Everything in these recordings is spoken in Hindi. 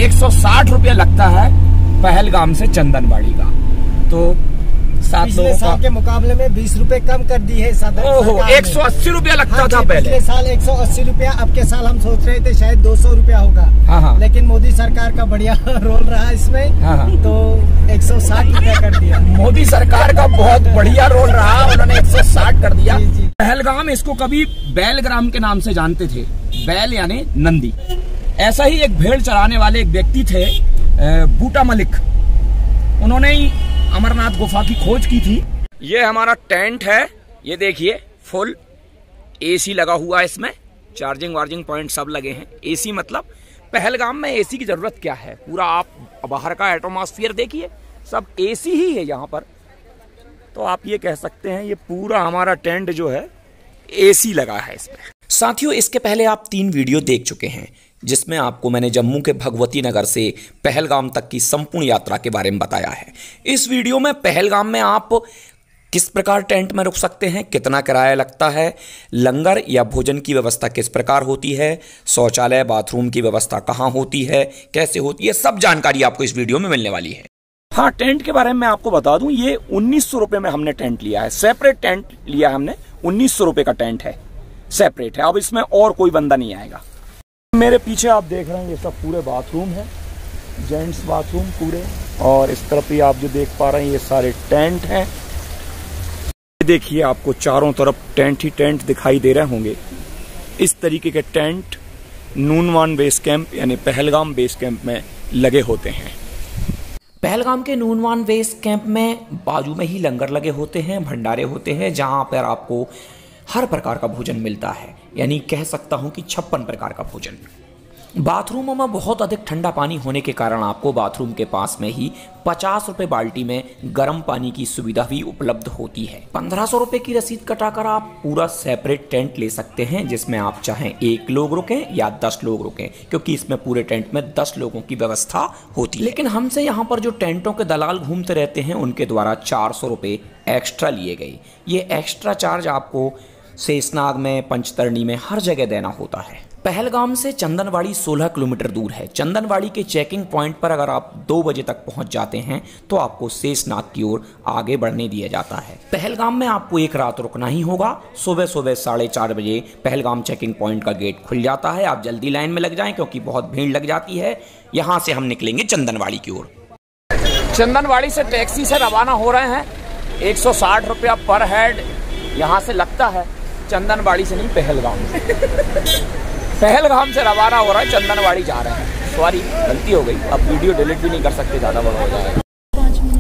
160 रुपया लगता है पहलगाम से चंदनवाड़ी का। तो पिछले साल के मुकाबले में 20 रुपए कम कर दी है। ओहो, 180 रुपया लगता था पहले। पिछले साल 180 रुपया, अब के साल हम सोच रहे थे शायद 200 रुपया होगा। हाँ। लेकिन मोदी सरकार का बढ़िया रोल रहा इसमें। हाँ। तो 160 रुपया कर दिया। मोदी सरकार का बहुत बढ़िया रोल रहा, उन्होंने 160 कर दिया। पहलगाम इसको कभी बैलग्राम के नाम से जानते थे, बैल यानी नंदी। ऐसा ही एक भेड़ चराने वाले एक व्यक्ति थे बूटा मलिक, उन्होंने ही अमरनाथ गुफा की खोज की थी। ये हमारा टेंट है, ये देखिए फुल एसी लगा हुआ है, इसमें चार्जिंग वार्जिंग पॉइंट सब लगे हैं। एसी मतलब पहलगाम में एसी की जरूरत क्या है, पूरा आप बाहर का एटमॉस्फेयर देखिए, सब एसी ही है यहाँ पर। तो आप ये कह सकते हैं ये पूरा हमारा टेंट जो है एसी लगा है इसमें। साथियों, इसके पहले आप 3 वीडियो देख चुके हैं जिसमें आपको मैंने जम्मू के भगवती नगर से पहलगाम तक की संपूर्ण यात्रा के बारे में बताया है। इस वीडियो में पहलगाम में आप किस प्रकार टेंट में रुक सकते हैं, कितना किराया लगता है, लंगर या भोजन की व्यवस्था किस प्रकार होती है, शौचालय बाथरूम की व्यवस्था कहाँ होती है, कैसे होती है, सब जानकारी आपको इस वीडियो में मिलने वाली है। हाँ, टेंट के बारे में मैं आपको बता दूं, ये 1900 रुपये में हमने टेंट लिया है, सेपरेट टेंट लिया है हमने। 1900 रुपये का टेंट है, सेपरेट है। अब इसमें और कोई बंदा नहीं आएगा। मेरे पीछे आप देख रहे हैं ये सब पूरे बाथरूम है, जेंट्स बाथरूम पूरे, और इस तरफ भी आप जो देख पा रहे हैं ये सारे टेंट हैं। देखिए आपको चारों तरफ टेंट ही टेंट दिखाई दे रहे होंगे। इस तरीके के टेंट नूनवान बेस कैंप यानी पहलगाम बेस कैंप में लगे होते हैं। पहलगाम के नूनवान बेस कैंप में बाजू में ही लंगर लगे होते हैं, भंडारे होते हैं, जहां पर आपको हर प्रकार का भोजन मिलता है, यानी कह सकता हूं कि 56 प्रकार का भोजन। बाथरूमों में बहुत अधिक ठंडा पानी होने के कारण आपको बाथरूम के पास में ही 50 रुपये बाल्टी में गर्म पानी की सुविधा भी उपलब्ध होती है। 1500 रुपये की रसीद कटाकर आप पूरा सेपरेट टेंट ले सकते हैं, जिसमें आप चाहें 1 लोग रुकें या 10 लोग रुकें, क्योंकि इसमें पूरे टेंट में 10 लोगों की व्यवस्था होती है। लेकिन हमसे यहाँ पर जो टेंटों के दलाल घूमते रहते हैं उनके द्वारा 400 रुपये एक्स्ट्रा लिए गए। ये एक्स्ट्रा चार्ज आपको शेषनाग में, पंचतरणी में हर जगह देना होता है। पहलगाम से चंदनवाड़ी 16 किलोमीटर दूर है। चंदनवाड़ी के चेकिंग पॉइंट पर अगर आप 2 बजे तक पहुंच जाते हैं तो आपको शेषनाग की ओर आगे बढ़ने दिया जाता है। पहलगाम में आपको एक रात रुकना ही होगा। सुबह 4:30 बजे पहलगाम चेकिंग पॉइंट का गेट खुल जाता है। आप जल्दी लाइन में लग जाएं क्योंकि बहुत भीड़ लग जाती है। यहाँ से हम निकलेंगे चंदनवाड़ी की ओर। चंदनवाड़ी से टैक्सी से रवाना हो रहे हैं। 160 रुपया पर हेड यहाँ से लगता है, चंदनवाड़ी से नहीं, पहलगाम पहलगाम से रवाना हो रहा है, चंदनवाड़ी जा रहे हैं। सॉरी, गलती हो गई, अब वीडियो डिलीट भी नहीं कर सकते, ज्यादा बड़ा हो जाएगा।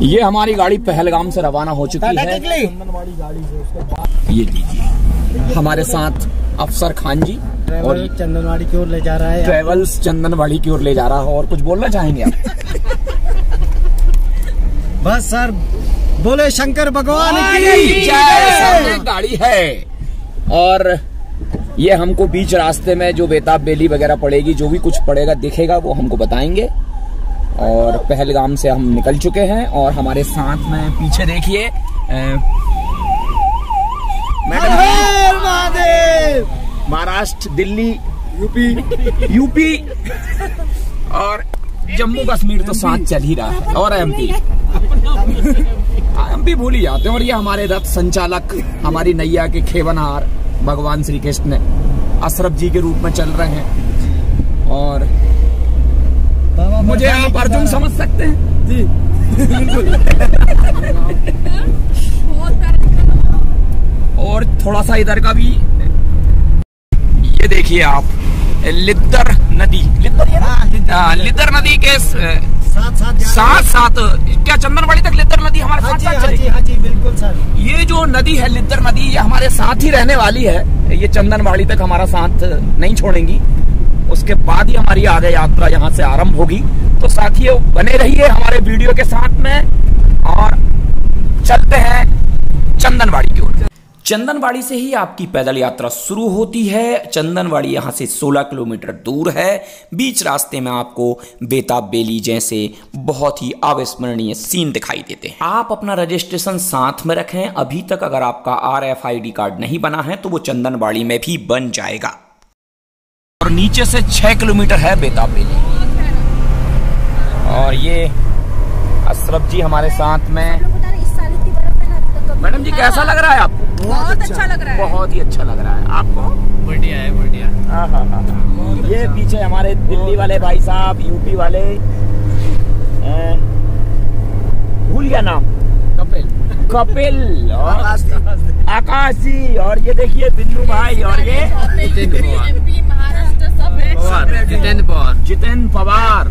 ये हमारी गाड़ी पहलगाम से रवाना हो चुकी है। ये लीजिए हमारे साथ अफसर खान जी, और चंदनवाड़ी की ओर ले जा रहा है। ट्रेवल्स चंदनवाड़ी की ओर ले जा रहा है। और कुछ बोलना चाहेंगे आप? बस सर, बोले शंकर भगवान की जय। गाड़ी है और ये हमको बीच रास्ते में जो बेताब बेली वगैरह पड़ेगी, जो भी कुछ पड़ेगा दिखेगा वो हमको बताएंगे। और पहलगाम से हम निकल चुके हैं और हमारे साथ में पीछे देखिए मैडम, महाराष्ट्र, दिल्ली, यूपी और जम्मू कश्मीर तो साथ चल ही रहा है, और एमपी भूल ही जाते हैं। और ये हमारे रथ संचालक, हमारी नैया के खेवनहार भगवान श्री कृष्ण अशरफ जी के रूप में चल रहे हैं। और मुझे आप अर्जुन समझ सकते हैं जी। और थोड़ा सा इधर का भी ये देखिए आप, लिद्दर नदी, लिद्दर नदी के साथ क्या चंदनवाड़ी तक लिद्दर नदी हमारे साथ चलेगी? हाँ जी, बिल्कुल सर। ये जो नदी है लिद्दर नदी, ये हमारे साथ ही रहने वाली है। ये चंदनवाड़ी तक हमारा साथ नहीं छोड़ेंगी, उसके बाद ही हमारी आगे यात्रा यहाँ से आरंभ होगी। तो साथियों, बने रहिए हमारे वीडियो के साथ में और चलते हैं चंदनवाड़ी की ओर। चंदनवाड़ी से ही आपकी पैदल यात्रा शुरू होती है। चंदनवाड़ी यहाँ से 16 किलोमीटर दूर है। बीच रास्ते में आपको बेताब बेली जैसे बहुत ही अविस्मरणीय सीन दिखाई देते हैं। आप अपना रजिस्ट्रेशन साथ में रखें। अभी तक अगर आपका RFID कार्ड नहीं बना है तो वो चंदनवाड़ी में भी बन जाएगा। और नीचे से 6 किलोमीटर है बेताब बेली। और ये अशरफ जी हमारे साथ में। मैडम जी कैसा लग रहा है आपको? बहुत अच्छा लग रहा है। बहुत ही अच्छा लग रहा है। आपको? बढ़िया है, बढ़िया। ये पीछे हमारे दिल्ली वाले भाई साहब, यूपी वाले, भूल गया नाम, कपिल और आकाश जी, और ये देखिए बिन्नू भाई, और ये एमपी महाराष्ट्र सब है। जितेंद्र पवार,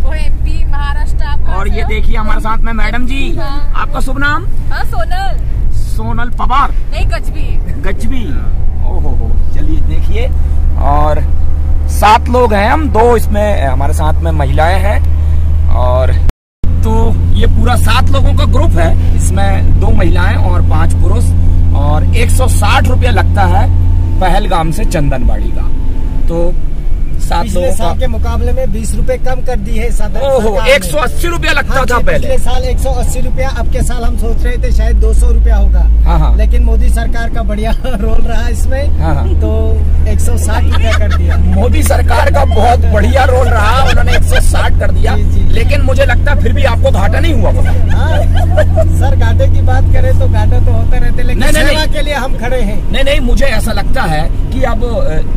वो एमपी महाराष्ट्र। और ये देखिए हमारे साथ में मैडम जी। आपका शुभ नाम? हाँ, सोनल। सोनल पवार? नहीं, गजबी। गजबी। ओहो, चलिए देखिए। और 7 लोग हैं हम, 2 इसमें हमारे साथ में महिलाएं हैं, और तो ये पूरा 7 लोगों का ग्रुप है। इसमें 2 महिलाएं और 5 पुरुष, और 160 रुपया लगता है पहलगाम से चंदनवाड़ी का। तो 7 पिछले साल के मुकाबले में 20 रुपए कम कर दी है। ओहो, 180 रुपया लगता था पहले। पिछले साल 180 रुपया, अब के साल हम सोच रहे थे शायद 200 रुपया होगा। हाँ। लेकिन मोदी सरकार का बढ़िया रोल रहा इसमें। हाँ। तो 160 रुपया कर दिया। मोदी सरकार का बहुत बढ़िया रोल रहा, उन्होंने 160 कर दिया। जी। लेकिन मुझे लगता है फिर भी आपको घाटा नहीं हुआ। सर, घाटे की बात करें तो घाटा तो होता रहते, लेकिन नहीं, सेवा के लिए हम खड़े हैं। नहीं, मुझे ऐसा लगता है कि अब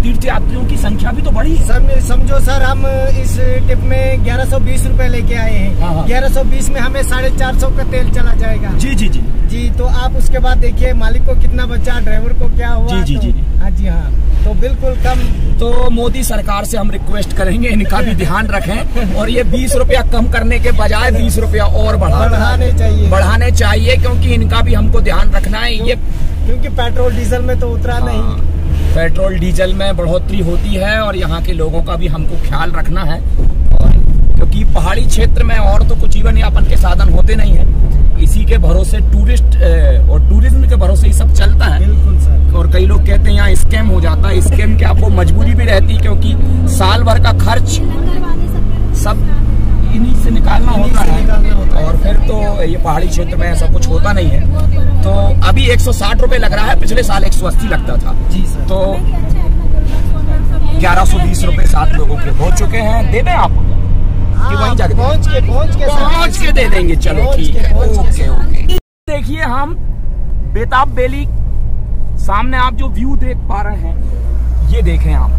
तीर्थयात्रियों की संख्या भी तो बढ़ी है। सर, समझो सर, हम इस ट्रिप में 1120 रुपए लेके आए हैं। हाँ। 1120 में हमें 450 का तेल चला जाएगा। जी, तो आप उसके बाद देखिए मालिक को कितना बचा, ड्राइवर को क्या हुआ। जी। हाँ जी, हाँ, तो बिल्कुल कम। तो मोदी सरकार से हम रिक्वेस्ट करेंगे इनका भी ध्यान रखें, और ये 20 रुपया कम करने के बजाय 20 रुपया और बढ़ाने चाहिए, क्योंकि इनका भी हमको ध्यान रखना है। ये क्योंकि पेट्रोल डीजल में तो उतरा नहीं। पेट्रोल डीजल में बढ़ोतरी होती है, और यहाँ के लोगों का भी हमको ख्याल रखना है। और क्योंकि पहाड़ी क्षेत्र में और तो कुछ जीवन यापन के साधन होते नहीं है, इसी के भरोसे टूरिस्ट और टूरिज्म के भरोसे ही सब चलता है। बिल्कुल सर। और कई लोग कहते हैं यहाँ स्कैम हो जाता है। स्कैम के आपको मजबूरी भी रहती, क्योंकि साल भर का खर्च सब इन्हीं से निकालना होता है, और फिर तो ये पहाड़ी क्षेत्र में ऐसा कुछ होता नहीं है। तो अभी 160 रुपए लग रहा है, पिछले साल 180 लगता था। जी सर। तो 1120 रुपए 7 लोगों के हो चुके हैं। दे दें आप कि वहीं जाके पहुंच के दे देंगे? चलो ठीक है, ओके। देखिए हम बेताब वैली, सामने आप जो व्यू देख पा रहे हैं, ये देखें आप।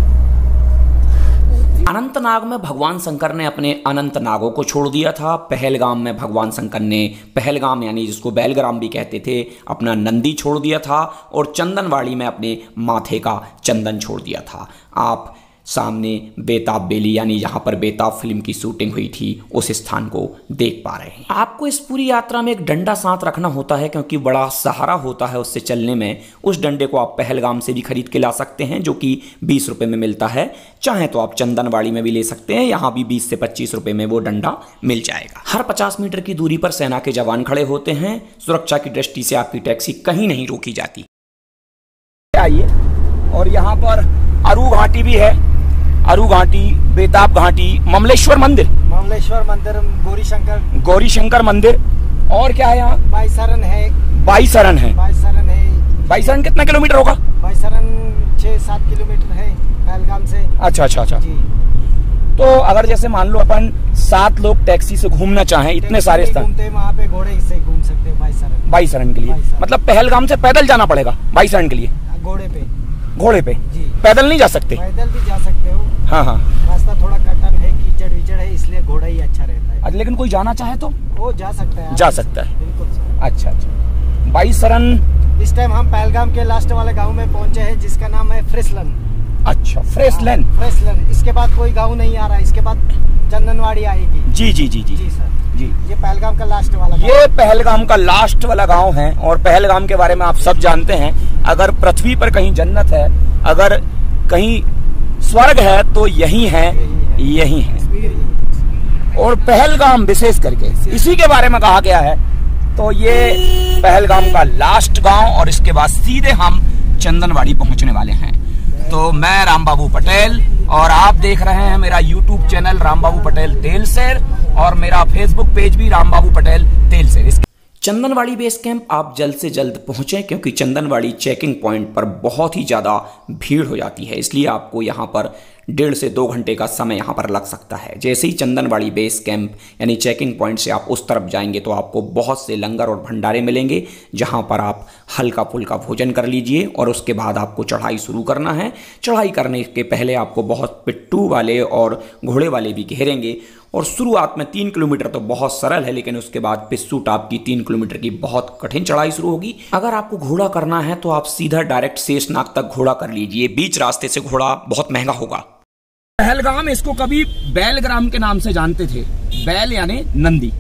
अनंतनाग में भगवान शंकर ने अपने अनंत नागों को छोड़ दिया था। पहलगाम में भगवान शंकर ने, पहलगाम यानी जिसको बैलग्राम भी कहते थे, अपना नंदी छोड़ दिया था, और चंदनवाड़ी में अपने माथे का चंदन छोड़ दिया था। आप सामने बेताब वैली यानी जहाँ पर बेताब फिल्म की शूटिंग हुई थी, उस स्थान को देख पा रहे हैं। आपको इस पूरी यात्रा में एक डंडा साथ रखना होता है, क्योंकि बड़ा सहारा होता है उससे चलने में। उस डंडे को आप पहलगाम से भी खरीद के ला सकते हैं, जो कि 20 रुपए में मिलता है। चाहे तो आप चंदनवाड़ी में भी ले सकते हैं, यहाँ भी 20 से 25 रुपए में वो डंडा मिल जाएगा। हर 50 मीटर की दूरी पर सेना के जवान खड़े होते हैं। सुरक्षा की दृष्टि से आपकी टैक्सी कहीं नहीं रोकी जाती। आइए, और यहाँ पर अरू घाटी भी है। अरू घाटी, बेताब घाटी, ममलेश्वर मंदिर, गौरी शंकर मंदिर, और क्या है यहाँ? बाईसरन है। बाईसरन कितना किलोमीटर होगा? बाईसरन 6-7 किलोमीटर है पहलगाम से। अच्छा। जी। तो अगर जैसे मान लो अपन 7 लोग टैक्सी से घूमना चाहें, इतने सारे स्थान घूमते हैं, वहाँ पे घोड़े से घूम सकते हैं। बाईसरन के लिए मतलब पहलगाम से पैदल जाना पड़ेगा बाईसरन के लिए? घोड़े पे जी। पैदल नहीं जा सकते? पैदल भी जा सकते हो। हाँ। रास्ता थोड़ा कटन है, कीचड़ विचड़ है, इसलिए घोड़ा ही अच्छा रहता है। लेकिन कोई जाना चाहे तो वो जा सकता है। बिल्कुल। अच्छा। बाईसरन। इस टाइम हम पहलगाम के लास्ट वाले गाँव में पहुँचे हैं, जिसका नाम है फ्रेसलन। अच्छा, फ्रेसलन। इसके बाद कोई गाँव नहीं आ रहा, इसके बाद चंदनवाड़ी आएगी। जी सर। जी, ये पहलगाम का लास्ट वाला गाँव। ये पहलगाम का लास्ट वाला गांव है। और पहलगाम के बारे में आप सब जानते हैं, अगर पृथ्वी पर कहीं जन्नत है, अगर कहीं स्वर्ग है, तो यही है। और पहलगाम विशेष करके इसी के बारे में कहा गया है। तो ये पहलगाम का लास्ट गांव, और इसके बाद सीधे हम चंदनवाड़ी पहुंचने वाले हैं। तो मैं रामबाबू पटेल, और आप देख रहे हैं मेरा YouTube चैनल रामबाबू पटेल तेलसेर, और मेरा Facebook पेज भी रामबाबू पटेल तेलसेर। चंदनवाड़ी बेस कैंप आप जल्द से जल्द पहुंचें, क्योंकि चंदनवाड़ी चेकिंग पॉइंट पर बहुत ही ज़्यादा भीड़ हो जाती है, इसलिए आपको यहाँ पर 1.5 से 2 घंटे का समय यहाँ पर लग सकता है। जैसे ही चंदनबाड़ी बेस कैंप यानी चेकिंग पॉइंट से आप उस तरफ जाएंगे तो आपको बहुत से लंगर और भंडारे मिलेंगे, जहाँ पर आप हल्का फुल्का भोजन कर लीजिए और उसके बाद आपको चढ़ाई शुरू करना है। चढ़ाई करने के पहले आपको बहुत पिट्ठू वाले और घोड़े वाले भी घेरेंगे और शुरुआत में 3 किलोमीटर तो बहुत सरल है, लेकिन उसके बाद पिस्सू टॉप की 3 किलोमीटर की बहुत कठिन चढ़ाई शुरू होगी। अगर आपको घोड़ा करना है तो आप सीधा डायरेक्ट शेषनाग तक घोड़ा कर लीजिए, बीच रास्ते से घोड़ा बहुत महंगा होगा। पहलगाम इसको कभी बैलग्राम के नाम से जानते थे, बैल यानी नंदी।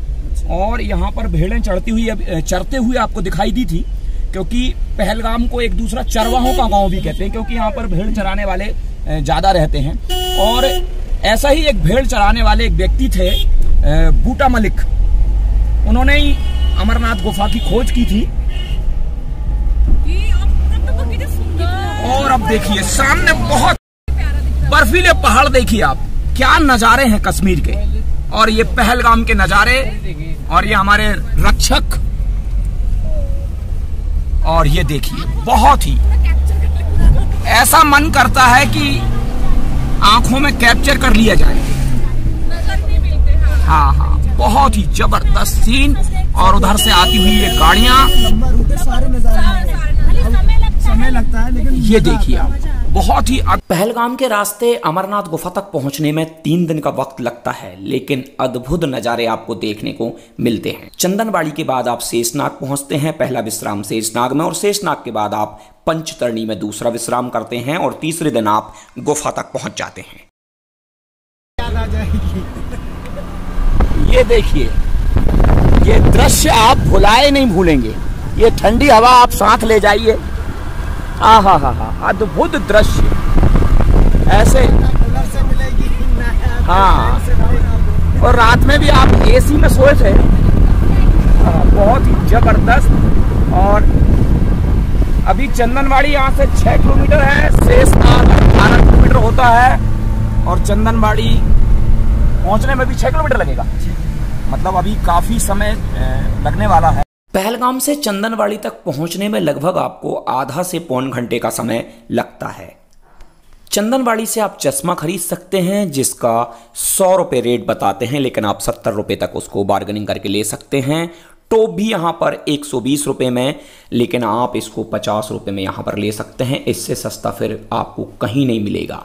और यहाँ पर भेड़ें चरते हुए आपको दिखाई दी थी, क्योंकि पहलगाम को एक दूसरा चरवाहों का गाँव भी कहते हैं, क्योंकि यहाँ पर भेड़ चराने वाले ज्यादा रहते हैं। और ऐसा ही एक भेड़ चराने वाले एक व्यक्ति थे बूटा मलिक, उन्होंने ही अमरनाथ गुफा की खोज की थी। और अब देखिए सामने बहुत बर्फीले पहाड़, देखिए आप क्या नजारे हैं कश्मीर के, और ये पहलगाम के नजारे, और ये हमारे रक्षक, और ये देखिए बहुत ही ऐसा मन करता है कि आंखों में कैप्चर कर लिया जाए। हाँ, बहुत ही जबरदस्त सीन। और उधर से आती हुई ये गाड़ियां, समय लगता है, लेकिन ये देखिए आप बहुत ही। पहलगाम के रास्ते अमरनाथ गुफा तक पहुंचने में 3 दिन का वक्त लगता है, लेकिन अद्भुत नज़ारे आपको देखने को मिलते हैं। चंदनबाड़ी के बाद आप शेषनाग पहुंचते हैं, पहला विश्राम शेषनाग में, और शेषनाग के बाद आप पंचतरणी में दूसरा विश्राम करते हैं, और तीसरे दिन आप गुफा तक पहुंच जाते हैं। ये देखिए, ये दृश्य आप भुलाए नहीं भूलेंगे। ये ठंडी हवा आप साथ ले जाइए, हा, अद्भुत दृश्य ऐसे। हाँ, और रात में भी आप एसी में सोए थे, बहुत ही जबरदस्त। और अभी चंदनबाड़ी यहाँ से 6 किलोमीटर है, शेषनाग 18 किलोमीटर होता है, और चंदनबाड़ी पहुंचने में भी 6 किलोमीटर लगेगा। मतलब अभी काफी समय लगने वाला है। पहलगाम से चंदनबाड़ी तक पहुंचने में लगभग आपको आधा से पौन घंटे का समय लगता है। चंदनबाड़ी से आप चश्मा खरीद सकते हैं, जिसका 100 रुपये रेट बताते हैं, लेकिन आप 70 रुपये तक उसको बार्गेनिंग करके ले सकते हैं। टोप भी यहाँ पर 120 रुपये में, लेकिन आप इसको 50 रुपये में यहाँ पर ले सकते हैं। इससे सस्ता फिर आपको कहीं नहीं मिलेगा।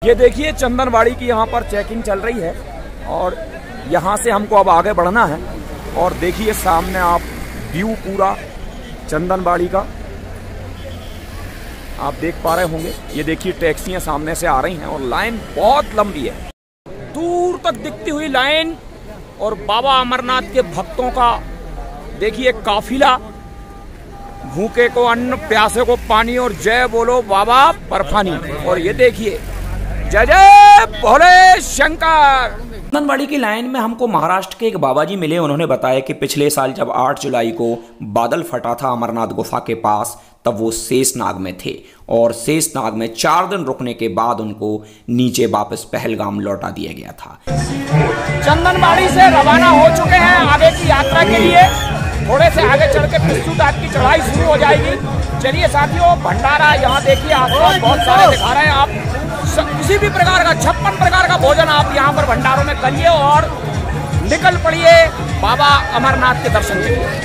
ये देखिए चंदनबाड़ी की यहाँ पर चेकिंग चल रही है, और यहाँ से हमको अब आगे बढ़ना है। और देखिए सामने आप व्यू पूरा चंदनबाड़ी का आप देख पा रहे होंगे। ये देखिए टैक्सियां सामने से आ रही हैं, और लाइन बहुत लंबी है, दूर तक दिखती हुई लाइन। और बाबा अमरनाथ के भक्तों का देखिए काफिला, भूखे को अन्न, प्यासे को पानी, और जय बोलो बाबा बर्फानी। और ये देखिए जय जय भोले शंकर। चंदनबाड़ी की लाइन में हमको महाराष्ट्र के एक बाबा जी मिले। उन्होंने बताया कि पिछले साल जब 8 जुलाई को बादल फटा था अमरनाथ गुफा के पास, तब वो शेषनाग में थे, और शेषनाग में 4 दिन रुकने के बाद उनको नीचे वापस पहलगाम लौटा दिया गया था। चंदनबाड़ी से रवाना हो चुके हैं आगे की यात्रा के लिए। थोड़े से आगे चल के पिस्सू टॉप की चढ़ाई शुरू हो जाएगी। चलिए साथियों, भंडारा यहाँ देखिए आसपास बहुत सारे दिखा रहे हैं। आप किसी भी प्रकार का 56 प्रकार का भोजन आप यहाँ पर भंडारों में करिए और निकल पड़िए बाबा अमरनाथ के दर्शन के लिए।